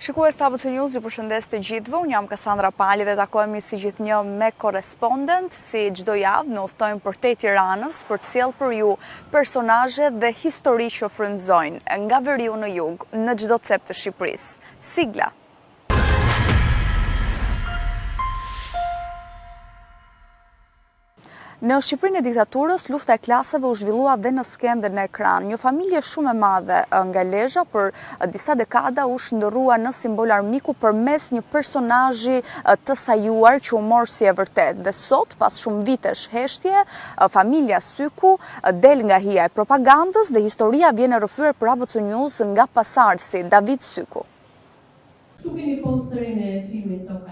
Shikues të ABC News, ju përshëndes të gjithëve, unë jam Kassandra Pali dhe takohemi si gjithnjë me korespondent, si çdo javë në udhtojmë përtej Tiranës për të sjellë për ju personazhe dhe histori që frymëzojnë nga veriu në jug, në çdo cep të Shqipërisë. Sigla. Në Shqipërinë e diktaturës, lufta e klaseve u zhvillua dhe në skenë dhe në ekran. Një familje shumë e madhe nga Lezhë për disa dekada u shndërrua në simbol armiku përmes një personazhi të sajuar që u mor si e vërtet. Dhe sot, pas shumë vitesh heshtje, familja Syku del nga hija e propagandës dhe historia vjen e rrëfyer për ABC News nga pasardhësi David Syku.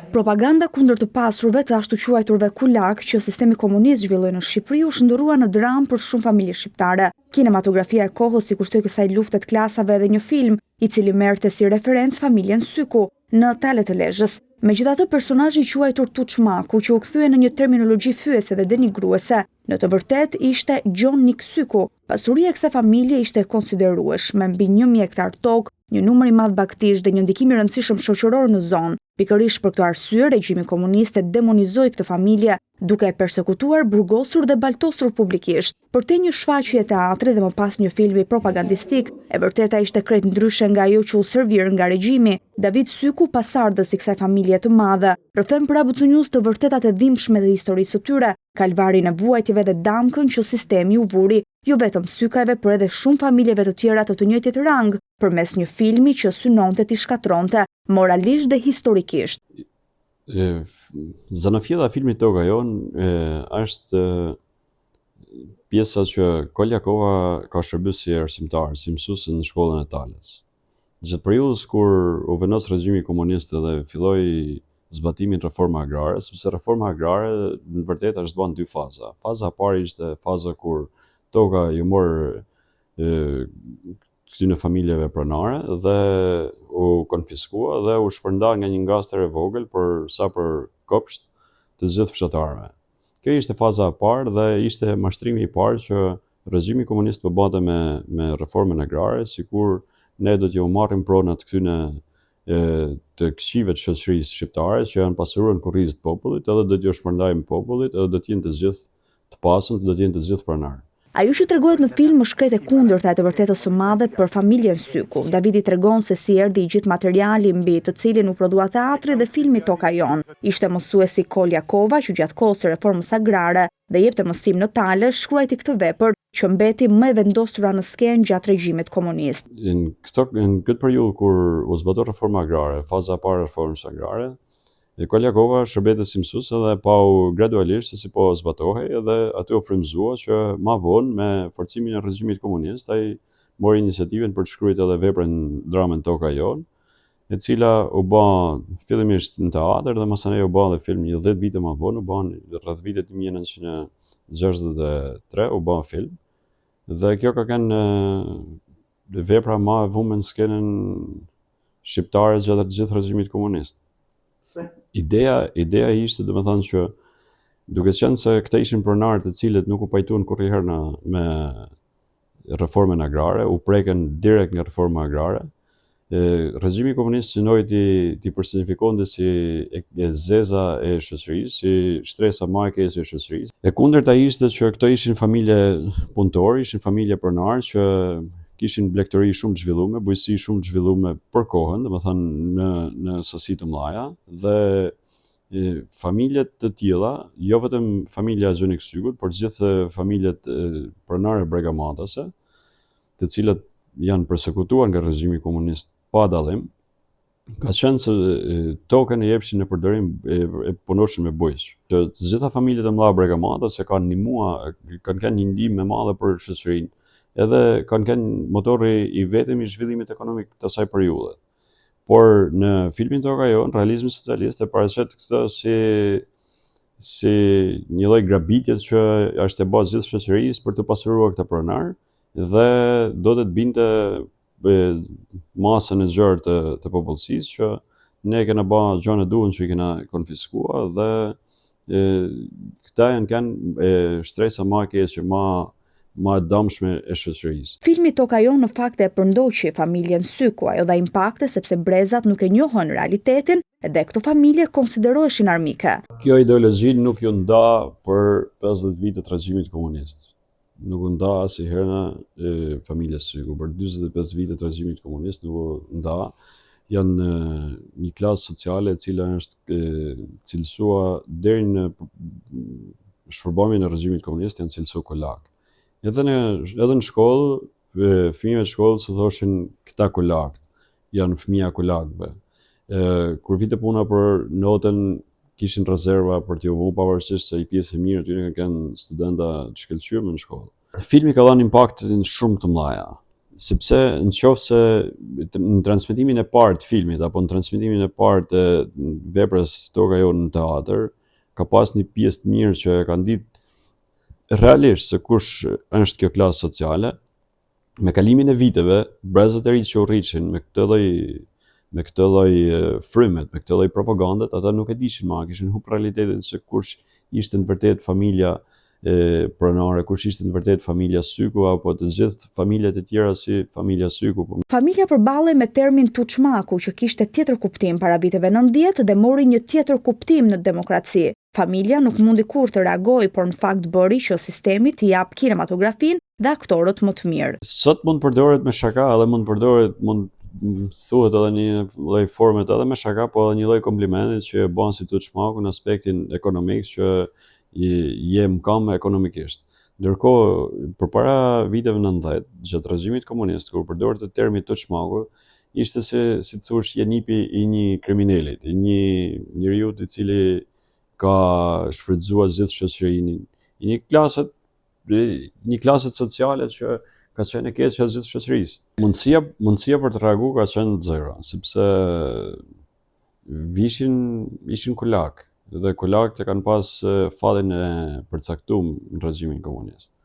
Propaganda kundër të pasurve të ashtu quajturve kulak që sistemi komunist zhvilloi në Shqipëri u shndërrua në dramë për shumë familje shqiptare. Kinematografia e kohës i kushtoi kësaj lufte të klasave edhe një film i cili merrte si referencë familjen Syku në Talet e Lezhës. Megjithatë, personazhi i quajtur Tuçmaku, që u kthye në një terminologji fyese dhe denigruese, në të vërtetë ishte Gjon Nik Syku. Pasuria e kësaj familje ishte e konsiderueshme, mbi 1000 hektar tokë, një numër i madh baktish dhe një ndikim i rëndësishëm shoqëror në zonë. Pikërisht për këtë arsye, regjimi komunist e demonizoi këtë familje, duke e persekutuar, burgosur dhe baltosur publikisht. Për te një shfaqje teatri dhe më pas një filmi propagandistik, e vërteta ishte krejt ndryshe nga ajo që u servir nga regjimi. David Syku, pasardhës i kësaj familje të madhe, rrëfen për ABC News të vërtetat e dhimbshme dhe historisë së tyre, kalvarin e vuajtjeve dhe damkën që sistemi u vuri, jo vetëm Sykajve, por edhe shumë familjeve të tjera të njëjtit rang, përmes një filmi që synonte t'i shkatronte moralisht dhe historikisht. Zanafjella filmit Toka Jonë është pjesa që Koljakova ka shërbyer si arsimtar, si mësues në shkollën e Talës. Gjatë periudhës kur u vendos regjimi komunist dhe filloi zbatimin reforma agrare, sepse reforma agrare në vërtet është bën dy faza. Faza e parë ishte faza kur toka ju mor këtyre familjeve pronare dhe u konfiskua dhe u shpërnda nga një ngastër e vogël për kopsht të gjithë fshatarëve. Kjo ishte faza e parë dhe ishte mashtrimi i parë që regjimi komunist po bante me reformën agrare, sikur ne do t'ju marrim pronat këtyne të këqive të shoqërisë shqiptare që janë pasuruar në kurrizë të popullit, edhe do t'ju shpërndajmë popullit, edhe do t'jenë të gjithë të pasur, do t'jenë të gjithë pronarë. Ajo që tregohet në film është krejt e kundërta e të vërtetës së madhe për familjen Syku. Davidi tregon se si erdhi i gjithë materiali mbi të cilin u prodhua teatri dhe filmi Toka Jonë. Ishte mësuesi Koljakova që gjatë kohës së reformës agrare dhe jepte mësim në Tale, shkruajti këtë vepër që mbeti më e vendosura në skenë gjatë regjimit komunist. Në këtë periudhë kur u zbatoi reforma agrare, faza e parë e reformës agrare, Koljakova shërbete si mësues dhe pa u gradualisht se si po zbatohej dhe aty u frymëzua që ma vonë me forcimin e regjimit komunist ai mori iniciativën për të shkruar edhe veprën dramën Toka Jonë, e cila u bë fillimisht në teatr dhe masanej u bë edhe film një 10 vite më vonë, u bë rreth vitit 1963 u bë film. Dhe kjo ka qenë vepra më e vëmendshme në skenën shqiptare gjatë gjithë regjimit komunist. Ideja ishte domethënë që duke qenë se këta ishin pronarë të cilët nuk u pajtuan kurrëherë me reformën agrare, u preken direkt nga reforma agrare. Regjimi komunist synoi ti personifikonte si e zeza e shoqërisë, si shtresa më e keqe e shoqërisë. E kundërta ishte që këto ishin familje punëtorë, ishin familje pronarë që kishin blegtëri shumë të zhvilluar, bujqësi shumë të zhvilluar për kohën, domethënë në sasi të mëdha dhe familjet të tilla, jo vetëm familja e Gjonit Sykut, por gjithë familjet pronare bregamatase, të cilat janë përsekutuar nga regjimi komunist pa dallim, ka qenë se tokën e jepshin në përdorim e punoshin me bujq. Që të gjitha familjet e mëdha bregamatase kanë kanë një ndihmë më madhe për shoqërinë, edhe kanë qenë motori i vetëm i zhvillimit ekonomik të asaj periudhe. Por në filmin Toka Jonë, realizmi socialist e paraqet këtë si një lloj grabitje që është e bërë gjithë shoqërisë për të pasuruar këtë pronar dhe do të binte masën e gjerë të popullsisë që ne kena bërë gjën e duhur që i kena konfiskuar dhe këta janë shtresa më e keqe, më e dëmshme e shoqërisë. Filmi Toka Jon në fakt e përndoqi familjen Syku, ajo dha impakte sepse brezat nuk e njohën realitetin dhe këto familje konsideroheshin armike. Kjo ideologji nuk ju nda për 50 vite të regjimit komunist. Nuk u nda asnjëherë familjes Syku. Për 45 vite të regjimit komunist nuk u nda. Janë një klasë sociale e cila është cilësua deri në shpërbamjen e regjimit komunist, janë cilësuar kulak. Edhe në shkollë, fëmijët e shkollës u thoshin këta kulakt, janë fëmija kulakëve. Kur vite puna për notën, kishin rezerva për t'ju vënë pavarësisht se i pjesë e mirë tyre kanë studenta të shkëlqyer në shkollë. Filmi ka dhënë impaktin shumë të mëdha. Sepse në qoftë se në transmetimin e parë të filmit apo në transmetimin e parë të veprës Toka Jon në teatr, ka pas një pjesë të mirë që e kanë ditë realisht se kush është kjo klasë sociale. Me kalimin e viteve, brezat e rinj që u rriqin me këtë lloj frymet, me këtë lloj propagandet, ata nuk e dishin më, kishin humbur realitetin se kush ishte në vërtet familja pronare, kush ishte në vërtet familja Syku apo të gjithë familjet e tjera si familja Syku. Familja përballej me termin Tuçmaku që kishte tjetër kuptim para viteve 90 dhe mori një tjetër kuptim në demokraci. Familja nuk mundi kur të reagojë, por në fakt bëri që sistemi t'i jap kinematografin dhe aktorët më të mirë. Sot mund përdoret me shaka edhe mund thuhet edhe një lloj forme edhe me shaka, po edhe një lloj komplimenti që e bën si Tuçmaku në aspektin ekonomik që je mkam ekonomikisht. Ndërkohë, përpara viteve 90, gjatë regjimit komunist, kur përdoret termi Tuçmaku, ishte si të thuash jenipi i një kriminalit, i një njeriu i cili ka shfrytzuar gjithë shoqërinë, një klaset sociale që ka qenë e keqja e gjithë shoqërisë. Mundësia për të reaguar ka qenë zero, sepse ishin kulak. Dhe kulakët e kanë pas fatin e përcaktuar në regjimin komunist.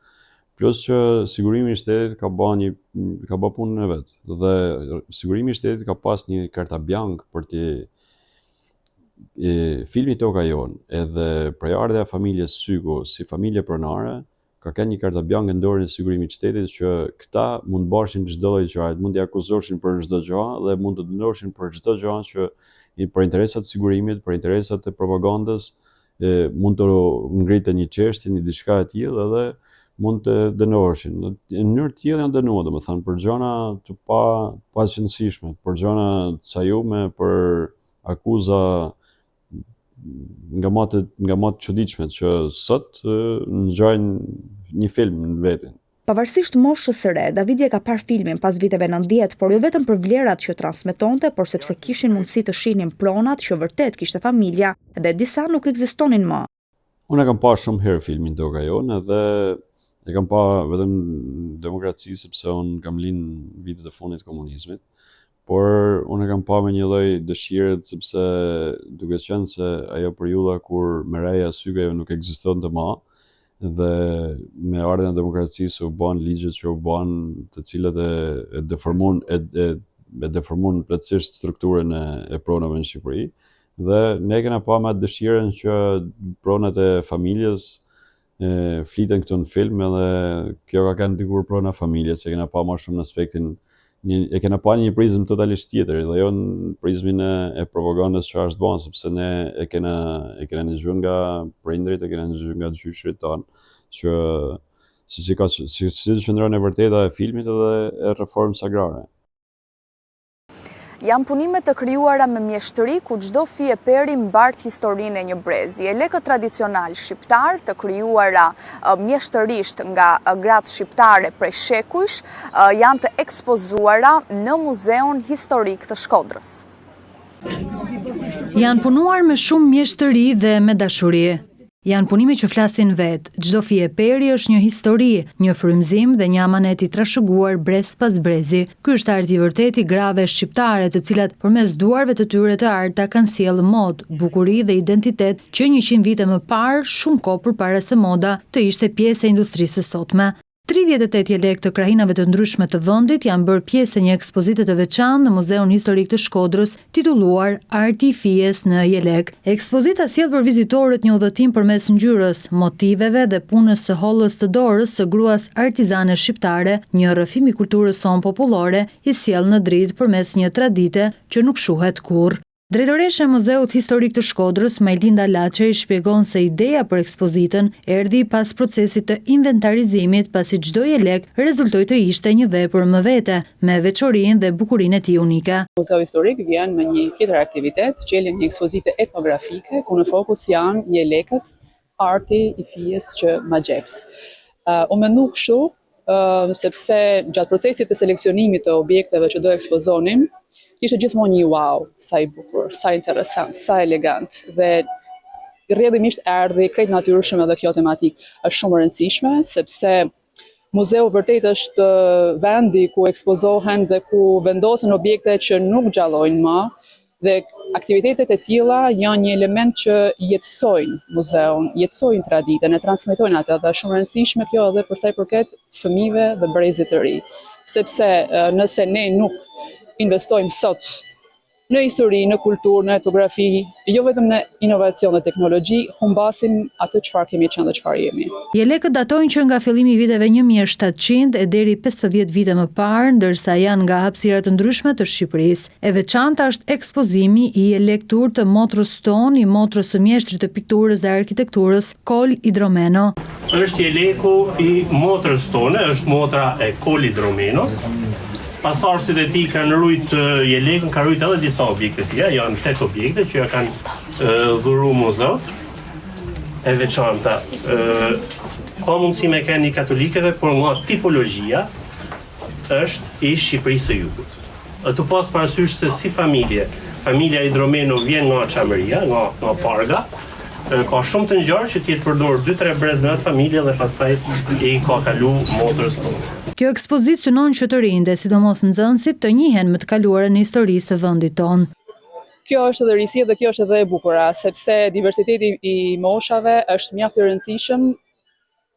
Plus që sigurimi i shtetit ka bë punën e vet. Dhe sigurimi i shtetit ka pas një karta biank për filmi Toka Jon edhe prejardhja e familjes Syku si familje pronare, ka kenë një karta biank në dorën e sigurimit të shtetit që këta mund bëshin çdo lloj gjëje, mund t'i akuzoshin për çdo gjë dhe mund të dënoheshin për çdo gjë që për interesat e sigurimit, për interesat e propagandës, mund të ngritë një çështje, një diçka e tillë edhe mund të dënoheshin. Në mënyrë të tillë janë dënuar, domethënë për gjëra të paqëndësishme, për gjëra të sajume, për akuza nga më të çuditshme që sot ngjajnë një film në vetin. Pavarësisht moshës së re, Davidi e ka parë filmin pas viteve 90, por jo vetëm për vlerat që transmetonte, por sepse kishin mundësi të shihnin pronat që vërtet kishte familja dhe disa nuk ekzistonin më. Unë e kam parë shumë herë filmin Toka Jon edhe e kam parë vetëm demokraci sepse unë kam lind vitet e fundit të komunizmit, por unë e kam parë me një lloj dëshire sepse duke qenë se ajo periudha kur Mereja Syku nuk ekzistonte më, dhe me ardhen e demokracisë u bën ligjet që u bën, të cilat e deformon plotësisht strukturën e pronave në Shqipëri. Dhe ne kena pa me dëshiren që pronat e familjes fliten këtu në film edhe kjo ka kanë dikur prona familjes, e kena pa më shumë në aspektin e kena pa një prizm totalisht tjetër, dhe jo në prizmin e propagandës që është bën, sepse ne e kena dëgjuar nga prindrit, e kena dëgjuar nga gjyshrit tanë, që si qëndron e vërteta e filmit edhe e reformës agrare. Janë punime të krijuara me mjeshtri ku çdo fije peri mbart historinë e një brezi. Lekët tradicional shqiptar të krijuara mjeshtërisht nga gratë shqiptare prej shekujsh janë të ekspozuara në Muzeun Historik të Shkodrës. Janë punuar me shumë mjeshtëri dhe me dashuri. Janë punime që flasin vetë, çdo fije peri është një histori, një frymëzim dhe një amanet i trashëguar brez pas brezi. Ky është arti i vërtet i grave shqiptare, të cilat përmes duarve të tyre të arta kanë sjellë modë, bukuri dhe identitet që 100 vite më parë, shumë kohë përpara se moda të ishte pjesë e industrisë së sotme. 38 dialekte të krahinave të ndryshme të vendit janë bërë pjesë e një ekspozite të veçantë në Muzeun Historik të Shkodrës, titulluar Arti i Fijes në Jelek. Ekspozita sjell për vizitorët një udhëtim përmes ngjyrës, motiveve dhe punës së hollës të dorës së gruas artizane shqiptare, një rrëfim i kulturës sonë popullore, i sjell në dritë përmes një tradite që nuk shuhet kurrë. Drejtoresha e Muzeut Historik të Shkodrës, Majlinda Laçeri, shpjegon se ideja për ekspozitën erdhi pas procesit të inventarizimit, pasi çdo jelek rezultoi të ishte një vepër më vete, me veçorinë dhe bukurinë e tij unike. Muzeu Historik vjen me një tjetër aktivitet, qelin një ekspozite etnografike, ku në fokus janë jelekët, arti i fijes që ma gjeps. U mendu kështu, sepse gjatë procesit të seleksionimit të objekteve që do ekspozonim, ishte gjithmonë një wow, sa i bukur, sa interesant, sa elegant, dhe rrjedhimisht erdhi krejt natyrshëm edhe kjo tematik. Është shumë e rëndësishme, sepse muzeu vërtet është vendi ku ekspozohen dhe ku vendosen objekte që nuk gjallojnë më, dhe aktivitetet e tilla janë një element që jetësojnë muzeun, jetësojnë traditën, e transmetojnë atë, dhe shumë e rëndësishme kjo edhe për sa i përket fëmijëve dhe brezit të ri. Sepse nëse ne nuk investojmë sot në histori, në kulturë, në etnografi, jo vetëm në inovacion dhe teknologji, humbasim atë çfarë kemi qenë dhe çfarë jemi. Jelekët datojnë që nga fillimi i viteve 1700 e deri 50 vite më parë, ndërsa janë nga hapësira të ndryshme të Shqipërisë. E veçanta është ekspozimi i jelektur të motrës tonë, i motrës së mjeshtrit të pikturës dhe arkitekturës, Kol Idromeno. Është jeleku i motrës tonë, është motra e Kol Idromenos. Pasardhësit e tij kanë rujt jelekun, kanë rujt edhe disa objekte tjera, janë 8 objekte që ja kanë dhuruar muzeut e veçanta. Ka mundësi me keni katolikëve, por nga tipologjia është i Shqipërisë së Jugut. Tu pas parasysh se si familja Idromeno vjen nga Çameria, nga Parga, ka shumë të ngjarë që ti të përdor 2-3 brez në familje dhe pastaj i ka kalu motrës tonë. Kjo ekspozitë synon që të rinjtë, sidomos nxënësit, të njihen me të kaluarën e historisë së vendit tonë. Kjo është edhe risia dhe kjo është edhe e bukura, sepse diversiteti i moshave është mjaft i rëndësishëm.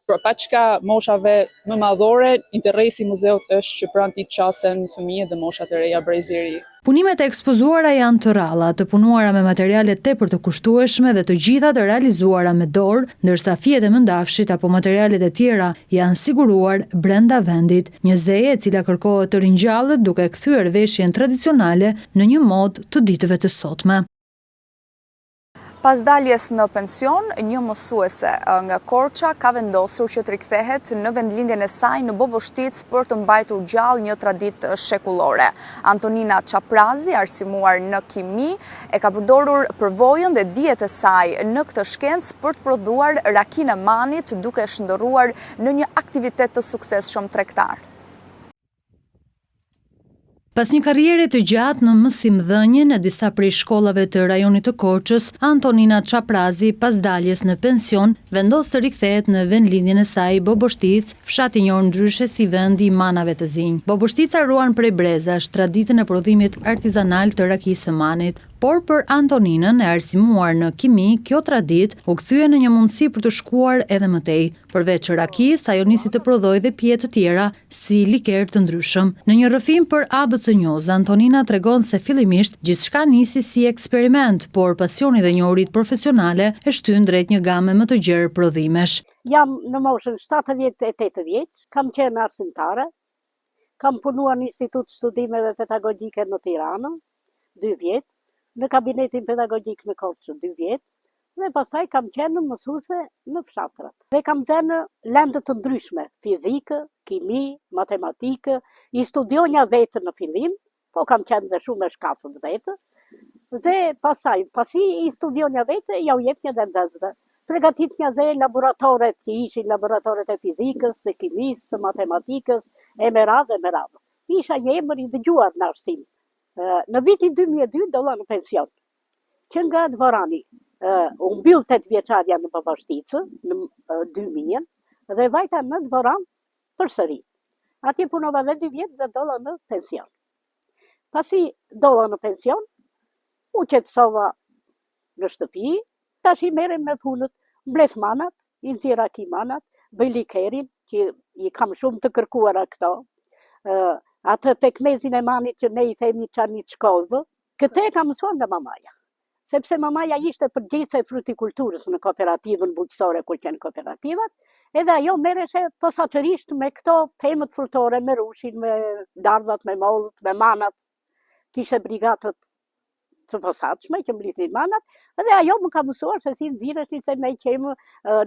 Për paçka moshave më madhore, interesi i muzeut është që pranë tij qasen fëmijët dhe moshat e reja, brezi i ri. Punimet e ekspozuara janë të ralla, të punuara me materiale tepër të kushtueshme dhe të gjitha të realizuara me dorë, ndërsa fijet e mëndafshit apo materialet e tjera janë siguruar brenda vendit, një zeje e cila kërkohet të ringjallet duke kthyer veshjen tradicionale në një modë të ditëve të sotme. Pas daljes në pension, një mësuese nga Korça ka vendosur që të rikthehet në vendlindjen e saj në Boboshtic për të mbajtur gjallë një traditë shekullore. Antonina Çaprazi, arsimuar në kimi, e ka përdorur përvojën dhe dijet e saj në këtë shkencë për të prodhuar rakinë e manit, duke shndërruar në një aktivitet të suksesshëm tregtar. Pas një karriere të gjatë në mësimdhënie në disa prej shkollave të rajonit të Korçës, Antonina Çaprazi, pas daljes në pension, vendos të rikthehet në vendlindjen e saj Boboshtic, fshat i njohur ndryshe si vendi i manave të zinj. Boboshtica ruan prej brezash traditën e prodhimit artizanal të rakisë së manit, por për Antoninën, e arsimuar në kimi, kjo traditë u kthye në një mundësi për të shkuar edhe më tej. Përveç rakisë, ajo nisi të prodhojë dhe pije të tjera, si liker të ndryshëm. Në një rrëfim për ABC News, Antonina tregon se fillimisht gjithçka nisi si eksperiment, por pasioni dhe njohuritë profesionale e shtyn drejt një game më të gjerë prodhimesh. Jam në moshën 78 vjeç, kam qenë arsimtare, kam punuar në Institut Studimeve Pedagogjike në Tiranë 2 vjet, në kabinetin pedagogjik në Korçë 2 vjet, dhe pastaj kam qenë mësuese në fshatrat. Dhe kam qenë lëndë të ndryshme, fizikë, kimi, matematikë, i studionja vetë në fillim, po kam qenë dhe shumë e shkasët vetë, dhe pastaj, pasi i studionja vetë, ja u jep një dhe ndëzve. Pregatitja dhe laboratoret që ishin laboratoret e fizikës, të kimisë, të matematikës, e me radhë. Isha një emër i dëgjuar në arsim. Në vitin 2002 dolla në pension, që nga dvorani u mbyll 8 vjeçarja në Boboshticë në 2000 dhe vajta në dvoran përsëri. Atje punova dhe 2 vjet dhe dolla në pension. Pasi dolla në pension, u qetësova në shtëpi, tash i merrem me punët, mbledh manat, i nxjerr manat, bëj likerin, që i kam shumë të kërkuara këto, atë pekmezin e manit që ne i themi çaniçkovë, këtë e kam mësuar nga mamaja. Sepse mamaja ishte përgjegjëse e frutikulturës në kooperativën bujqësore kur qenë kooperativat, edhe ajo merreshe posaçërisht me këto pemët frutore, me rushin, me dardhat, me mollët, me manat. Kishte brigatët të posaçme që mblidhin manat, dhe ajo më ka mësuar se si nxirreshin, se ne qemë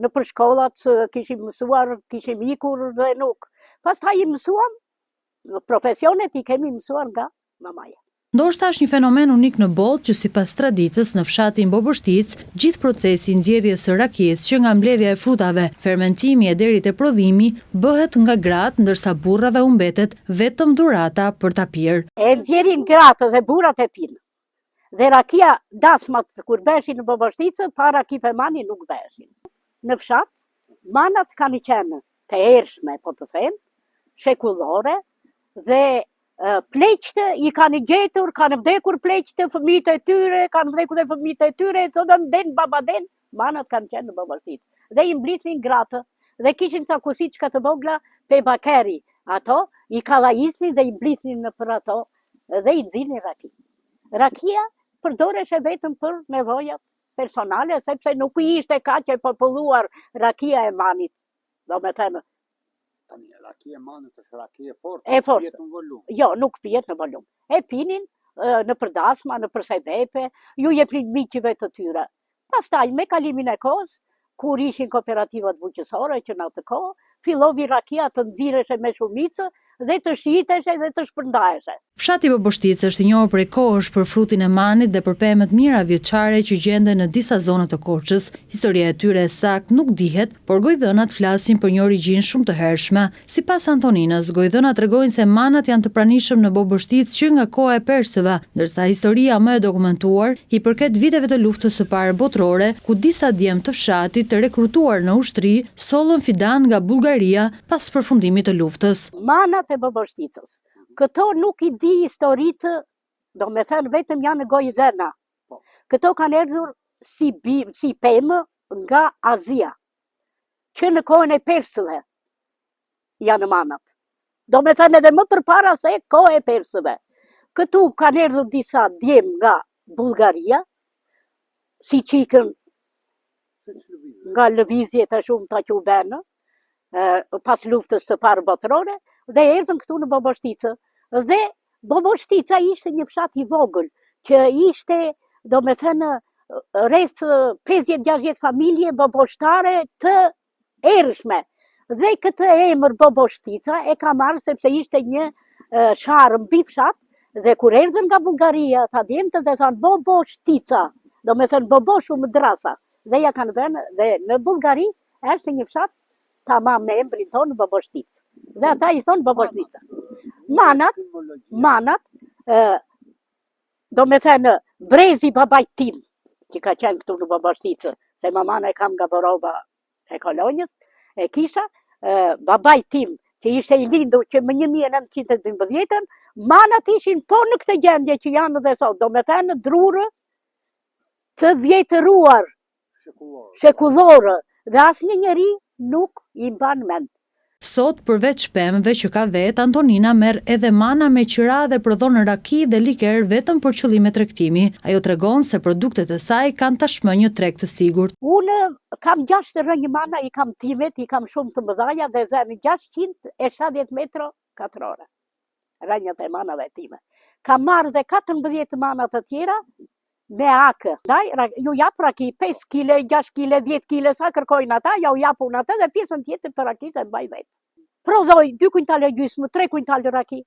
në për shkollat, kishim mësuar, kishim ikur dhe nuk. Pastaj i mësuam, profesionet i kemi mësuar nga mamaja. Ndoshta është një fenomen unik në botë që sipas traditës në fshatin Bobështic, gjithë procesi i nxjerrjes së rakisë që nga mbledhja e frutave, fermentimi e deri te prodhimi bëhet nga gratë, ndërsa burrave u mbetet vetëm dhurata për ta pirë. E nxjerrin gratë dhe burrat e pinë. Dhe rakia dasmat kur beshin në Bobështicë, pa raki pemani nuk beshin. Në fshat, manat kanë qenë të ershme, po të them, shekullore, dhe pleqtë i kanë gjetur, kanë vdekur pleqtë, fëmijët e tyre, kanë vdekur dhe fëmijët e tyre, thonë den, baba den, manat kanë qenë në Bobështicë. Dhe i mblidhin gratë, dhe kishin ca kusiçka të vogla pe bakeri. Ato i kallajisnin dhe i mblidhin në për ato dhe i nxirrnin raki. Rakia përdoreshe vetëm për nevojat personale, sepse nuk i ishte kaq e populluar rakia e manit. Do me thënë, rakia e manit është rakia e fortë, nuk pihet në volum. Jo, nuk pihet në volum. E pinin në përdasma, në përsebepe, ju jepnin miqve të tyre. Pastaj me kalimin e kohës, kur ishin kooperativat bujqësore që në atë kohë, fillovi rakia të nxirreshe me shumicë dhe të shiteshe dhe të shpërndaheshe. Fshati Bobështicë është i njohur prej kohësh për frutin e manit dhe për pemet mira vjeçare që gjenden në disa zona të Korçës. Historia e tyre e saktë nuk dihet, por gojdhënat flasin për një origjinë shumë të hershme. Sipas Antoninës, gojdhënat tregojnë se manat janë të pranishëm në Bobështicë që nga koha e persëve, ndërsa historia më e dokumentuar i përket viteve të luftës së parë botërore, ku disa djemë të fshatit të rekrutuar në ushtri sollën fidan nga Bullgaria pas përfundimit të luftës. Manat e Bobështicës. Këto nuk i di historitë, do me thënë vetëm janë gojdhëna. Këto kanë erdhur si pemë nga Azia, që në kohën e persëve janë manat. Do me thënë edhe më përpara se kohë e persëve. Këtu kanë erdhur disa djemë nga Bullgaria, si qikën nga lëvizjet e shumë të që benë, pas luftës së parë botërore, dhe erdhën këtu në Bobështicë. Dhe Bobështica ishte një fshat i vogël, që ishte, do me thënë, rreth 50-60 familje boboshtare të ershme. Dhe këtë emër Bobështica e ka marrë sepse ishte një sharë mbi fshat, dhe kur erdhën nga Bullgaria, ta djemtë dhe thanë Bobështica, do me thënë Boboshu më drasa. Dhe ja kanë vënë, dhe në Bullgari është një fshat tamam me emrin tonë Bobështicë. Dhe ata i thonë Bobështica. Manat, do me thënë brezi babajt tim, që ka qenë këtu në Bobështicë, se mamana e kam nga Borova e Kolonjës, e kisha, babajt tim, që ishte i lindur që më 1912, manat ishin po në këtë gjendje që janë dhe sot, do me thënë drurë të vjetëruar, shekullore, dhe asnjë njeri nuk i mban mend. Sot, përveç pemëve që ka vetë, Antonina merr edhe mana me qira dhe prodhon raki dhe liker vetëm për qëllime tregtimi. Ajo tregon se produktet e saj kanë tashmë një treg të sigurt. Unë kam 6 rrënjë mana, i kam timet, i kam shumë të mëdhaja dhe zënë 670 metro katrore. Rrënjët e manave time. Kam marrë dhe 14 mana të tjera me akë. Ju jap raki 5 kg, 6 kg, 10 kg, sa kërkojnë ata, ja u japun atë dhe pjesën tjetër të rakisë e mbaj vetë. Prodhoj 2 kuintale gjysmë, 3 kuintale raki,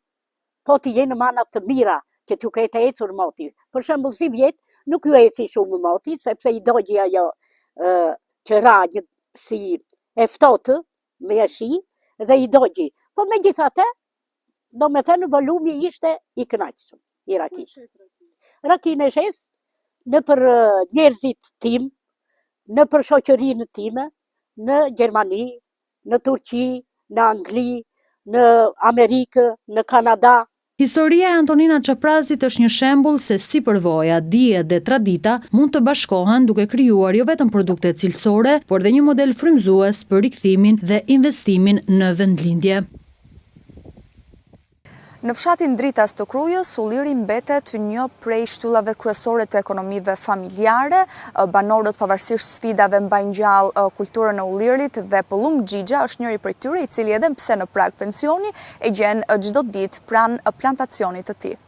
po t'i jenë manat të mira, që t'ju ketë ecur moti. Për shembull, si vjet, nuk ju eci shumë moti, sepse i dogji ajo që ra një si e ftohtë, me shi, dhe i dogji. Po megjithatë, do me thënë volumi ishte i kënaqshëm i rakisë. Rakinë e shes në për njerëzit tim, në për shoqërinë time, në Gjermani, në Turqi, në Angli, në Amerikë, në Kanada, Historia e Antonina Çaprazit është një shembull se si përvoja, dije dhe tradita mund të bashkohen duke krijuar jo vetëm produkte cilësore, por dhe një model frymëzues për rikthimin dhe investimin në vendlindje. Në fshatin Dritas të Krujës, ulliri mbetet një prej shtyllave kryesore të ekonomive familjare. Banorët pavarësisht sfidave mbajnë gjallë kulturën e ullirit dhe Pëllumb Xhixha është njëri prej tyre i cili edhe pse në prag pensioni e gjen çdo ditë pranë plantacionit të tij.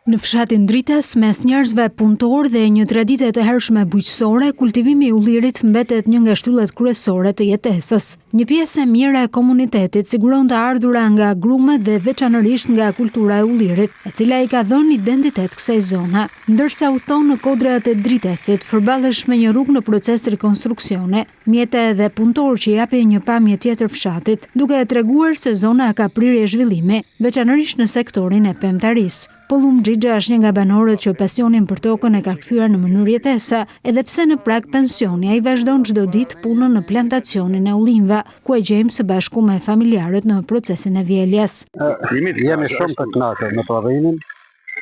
Në fshatin Dritas, mes njerëzve punëtor dhe një tradite të hershme bujqësore, kultivimi i ullirit mbetet një nga shtyllet kryesore të jetesës. Një pjesë e mirë e komunitetit siguron të ardhura nga grumet dhe veçanërisht nga kultura e ullirit, e cila i ka dhënë identitet kësaj zone. Ndërsa u thon në kodrat e Dritasit, përballesh me një rrugë në proces rikonstruksione, mjete dhe punëtor që japin një pamje tjetër fshatit, duke e treguar se zona ka prirje zhvillimi, veçanërisht në sektorin e pemtarisë. Pëllumb Xhixha është një nga banorët që pasionin për tokën e ka kthyer në mënyrë jetese, edhe pse në prag pensioni ai vazhdon çdo ditë punën në plantacionin e ullinjve, ku e gjejmë së bashku me familjarët në procesin e vjeljes. Jemi shumë të kënaqur në prodhimin.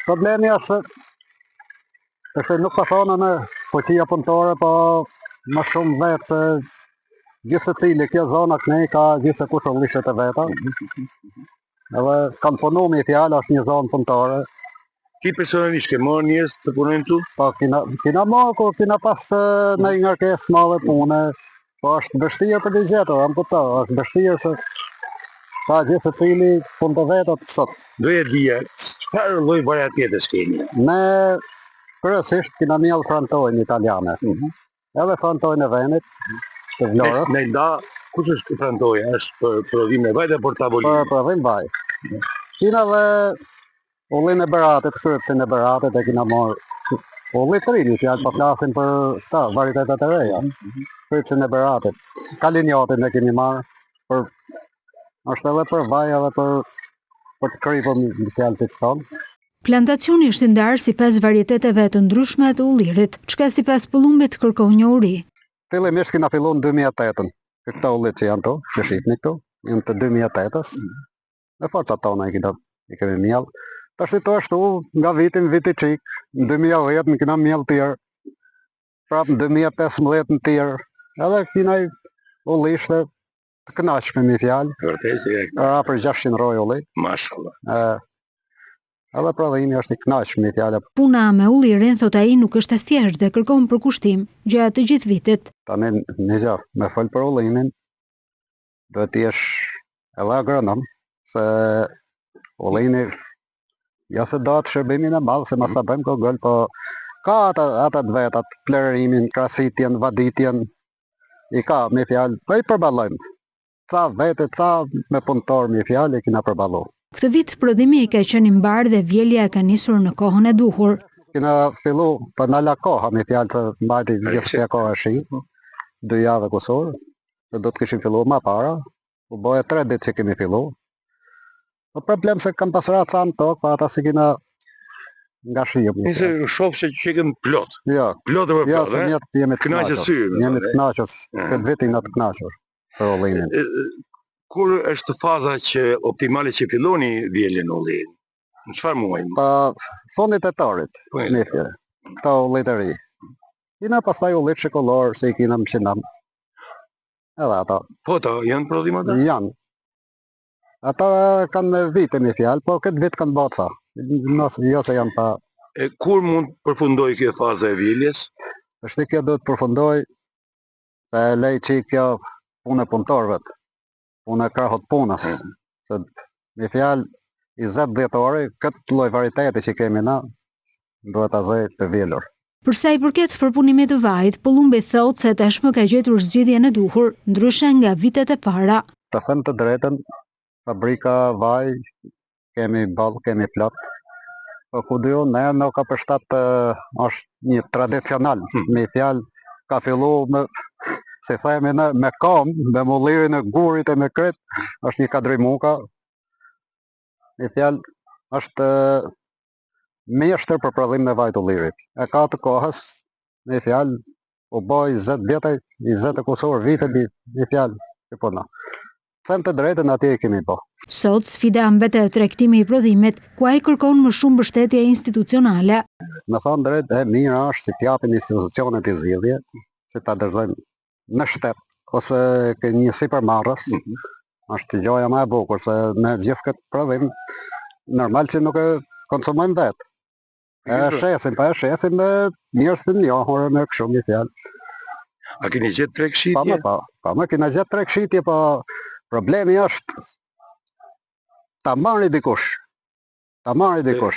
Problemi është se nuk ka thonë në fuqia punëtore, po më shumë vetë se gjithë secili kjo zona kënej ka gjithë kush ullishet e veta. Edhe kam punu me fjalë, është një zonë punëtore. Ti personalisht ke marrë njerëz të punojnë tu? Po kina marrë, kur kina pas në një ngarkesë madhe pune, po është vështirë për ligjetor, am kuptoj, është vështirë se ka gjithë secili punë të vetat sot. Doja dija, çfarë lloj varietete keni? Ne kryesisht kina miell frantojnë italiane. Edhe frantojnë e venit, të Vlorës. Ne nda, kush është frantoja? Është për prodhim e vajt apo për tavolinë? Për prodhim vaj. Kina dhe ullin e beratet, krypsin e beratet e kina marrë. Ullit të rini, që janë po flasin për varietetet e reja. Krypsin e beratet. Kalinjatin e keni marrë, është edhe për vaj edhe për të krypën në fjallë të qëtonë. Plantacioni është ndarë sipas varieteteve të ndryshme të ullirit, çka sipas Pëllumbit kërkon një uri. Fillimisht kina fillon 2008-ën. Këta ullit që janë to, që shifni këto, janë të 2008-ës. Me forca tona i kemi mjell. Tash të ashtu nga viti qik, në 2010 në kina mjell tjerë, prap në 2015 në tjerë, edhe kina i ullishte të kënaqshme me fjalë. Për 600 roj ulli. Mashallah. Edhe prodhimi është i kënaqshëm me fjalë. Puna me ullirin, thot ai, nuk është e thjeshtë dhe kërkon përkushtim gjatë të gjithë vitit. Tani një gjë, me fol për ullinin, duhet të jesh edhe agronom, se ullini ja se do të shërbimin e madh, se mos sa bëjmë kogël, po ka ata të vetat, plerimin, krasitjen, vaditjen, i ka me fjalë, po i përballojmë. Ca vete, ca me punëtor me fjalë i kina përballu. Këtë vit prodhimi i ka qenë i mbar dhe vjelja ka nisur në kohën e duhur. Kina fillu, për në la koha me fjalë të mbajti gjithë koha shi, 2 javë kusur, se do të kishim fillu ma para, u boje 3 ditë që kemi fillu. Po problem se kam pasrat sa në tokë, pa ata si kina nga shijë. Nëse shoh se që kem plot. Jo. Plot e për plot, se jemi të kënaqur. Jemi të kënaqur, këtë vitin në të kënaqur për ullinin. Kur është faza që optimale që filloni vjeljen ullin? Në çfarë muaj? Pa fondit e torit, nifje, këta ullit e ri. Kina pasaj ullit shikollor, se i kina më shinam. Edhe ata. Po ta, janë prodhim ata? Janë. Ata kanë vite me fjalë, po këtë vit kanë boca. Jo se janë pa. Kur mund përfundoj kjo faza e vjeljes? Është kjo do të përfundoj, se lej që kjo punë e punëtorëve, punë e krahut punës. Se me fjalë 20 dhjetori, këtë lloj varieteti që kemi na, duhet ta zëj të vjelur. Për sa i përket përpunimit të vajit, Pëllumbi thotë se tashmë ka gjetur zgjidhjen e duhur, ndryshe nga vitet e para. Të them të drejtën, fabrika vaj, kemi ballë, kemi plot. Po ku dio, ne nuk ka përshtat është një tradicional, me fjalë ka fillu me, se themi ne, me kom, me mullirin e gurit e me kret, është një kadrimuka. Me fjalë është mjeshtër për prodhim me vajt ullirit. E ka të kohës, me fjalë, u boj 20 vjetë, 20 kusur vite me fjalë, që puna. Them të drejtën atje e kemi po. Sot sfida mbetet tregtimi i prodhimit, ku ai kërkon më shumë mbështetje institucionale. Me thonë drejt, e mirë është si t'japin institucionet i zgjidhje, si ta dorëzojnë në shtet, ose ke një sipërmarrës, është të gjoja më e bukur, se me gjithë këtë prodhim, normal që nuk e konsumojmë vetë. E shesim me njerëz të njohur në kështu një fjalë. A keni gjetë tregshitje? Po, kena gjetë tregshitje, po problemi është ta marrë dikush. Me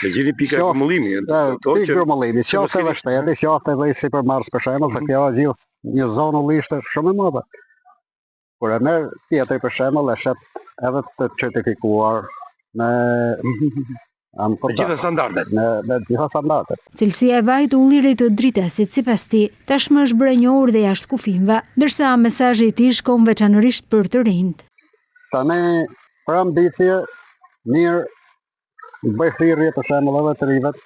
gjeni pika e grumullimi. Pikë grumullimi, qofte edhe shteti, qofte edhe i sipërmarrës për shembull, se kjo gjithë një zonë ullishte shumë e madhe. Kur e merr tjetri për shembull, e shet edhe të certifikuar me gjitha standardet. Me gjitha standardet. Cilësia e vajit ullirit të dritesit sipas tij tashmë është bërë e njohur dhe jashtë kufimve, ndërsa mesazhi i tij shkon veçanërisht për të rinjt. Tani për ambicie mirë bëj thirrje për shembull edhe të rivet,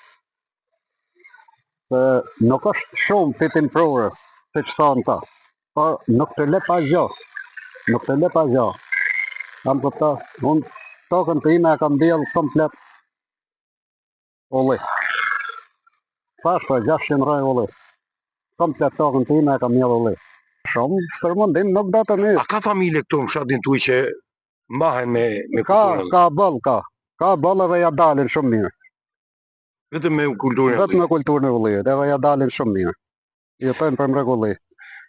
se nuk është shumë fitim prurës, siç thonë ta, por nuk të le pa gjë. Kam kuptuar, unë tokën time e kam mbjell komplet ulli. Thash për 600 roj ulli. Komplet tokën time e kam mbjell ulli. Shumë stërmundim nuk do të një. A ka familje këtu në fshatin tuaj që mbahen me kulturën? Ka boll edhe ja dalin shumë mirë. Vetëm me kulturën? Vetëm me kulturën e ullijit, edhe ja dalin shumë mirë. Jetojnë për mrekulli.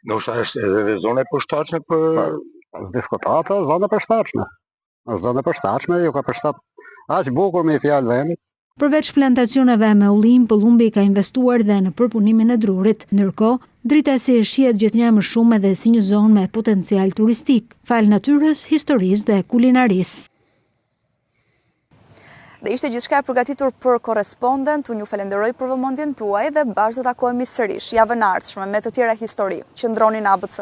Ndoshta është edhe zona e përshtatshme për... Diskutata, zona përshtatshme. Zona përshtatshme, ju ka përshtat aq bukur me fjalë vendit. Përveç plantacioneve me ullim, Pëllumbi ka investuar dhe në përpunimin e drurit. Ndërkohë, Dritesi shihet gjithnjë më shumë edhe si një zonë me potencial turistik, fal natyrës, historisë dhe kulinarisë. Dhe ishte gjithçka e përgatitur për korrespondent, unë ju falenderoj për vëmendjen tuaj dhe bashkë do takohemi sërish javën e ardhshme me të tjera histori. Qëndroni në ABC.